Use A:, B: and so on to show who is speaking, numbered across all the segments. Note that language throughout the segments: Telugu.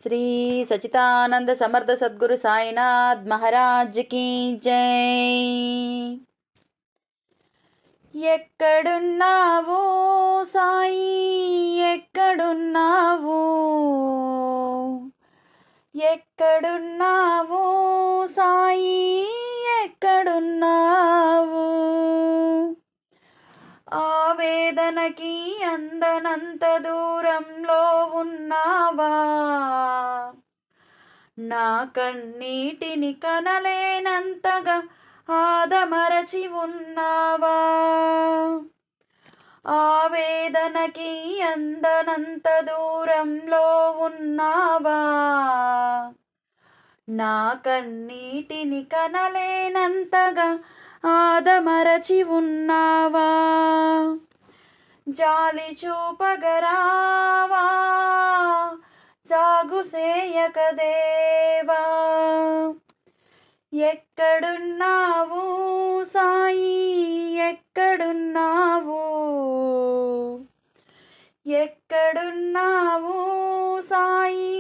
A: శ్రీ సచితానంద సమర్థ సద్గురు సాయినాథ్ మహారాజ్ కీ జై. ఎక్కడున్నావో సాయి, ఎక్కడున్నావో, ఎక్కడున్నావో సాయి, ఎక్కడున్నావో, ఆవేదనకి అందనంత దూరంలో ఉన్నావా, నా కన్నీటిని కనలేనంతగా ఆదమరచి ఉన్నావా, ఆవేదనకి అందనంత దూరంలో ఉన్నావా, నా కన్నీటిని కనలేనంతగా ఆదమరచి ఉన్నావా, జాలి చూపగరావా, జాగు సేయకదేవా, ఎక్కడున్నావు సాయి, ఎక్కడున్నావు, ఎక్కడున్నావు సాయి,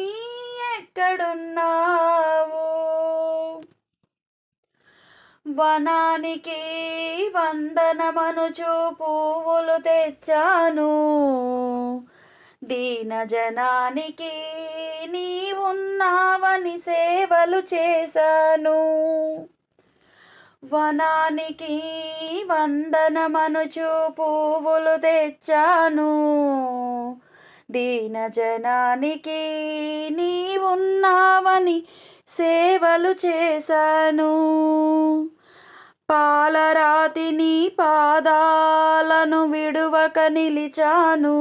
A: ఎక్కడున్నావు, వనానికి వందనమనుచు పువ్వులు తెచ్చాను, దీన జనానికి నీవున్నావని సేవలు చేశాను, వనానికి వందనమనుచు పువ్వులు తెచ్చాను, దీన జనానికి నీవున్నావని సేవలు చేశాను, పాలరాతిని పాదాలను విడువక నిలిచాను,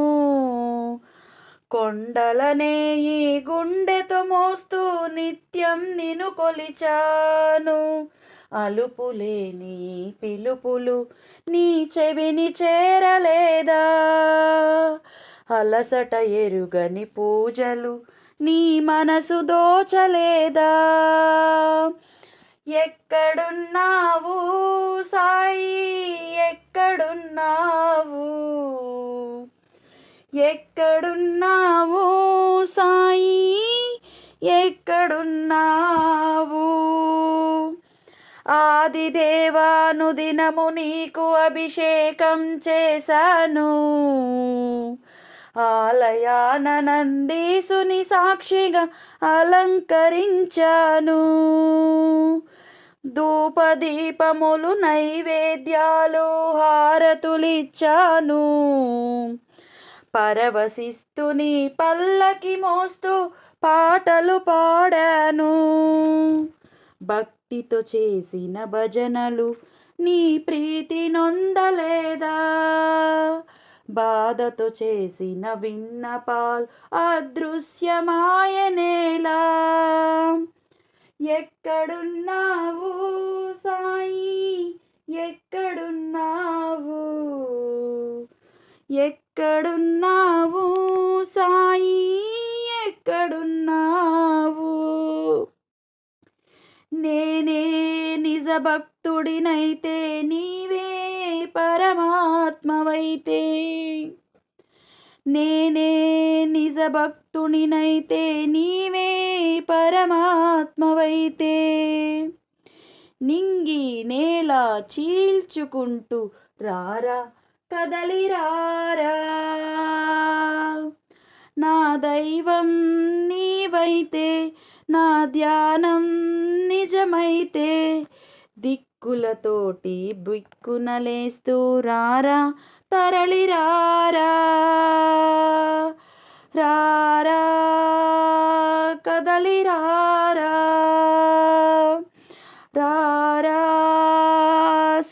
A: కొండలనే ఈ గుండెతో మోస్తూ నిత్యం నిన్ను కొలిచాను, అలుపులేని పిలుపులు నీ చెవిని చేరలేదా, అలసట ఎరుగని పూజలు నీ మనసు దోచలేదా, ఎక్కడున్నావు సాయి, ఎక్కడున్నావు, ఎక్కడున్నావు సాయి, ఎక్కడున్నావు, ఆదిదేవాను దినము నీకు అభిషేకం చేశాను, ఆలయాన నందీసుని సాక్షిగా అలంకరించాను, ధూపదీపములు నైవేద్యాలు హారతులిచ్చాను, పరవశిస్తూ నీ పల్లకి మోస్తూ పాటలు పాడాను, భక్తితో చేసిన భజనలు నీ ప్రీతి నొందలేదా, బాధతో చేసిన విన్నపాల్ అదృశ్యమాయనేలా, ఎక్కడున్నావు సాయి, ఎక్కడున్నావు, ఎక్కడున్నావు సాయి, ఎక్కడున్నావు, నేనే నిజ భక్తుడినైతే నీవే పరమాత్మవైతే, నేనే నిజ భక్తునినైతే నీవే పరమాత్మవైతే, నింగి నేల చీల్చుకుంటూ రారా కదలి రారా, నా దైవం నీవైతే, నా ధ్యానం నిజమైతే, దిక్కులతోటి బిక్కునలేస్తూ రారా తరలి రారా, రారా కదలి రారా, రారా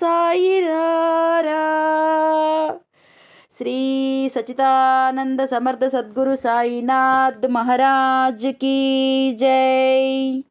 A: సాయి రారా. శ్రీ సచితానంద సమర్థ సద్గురు సాయినాథ్ మహారాజ్ కీ జై.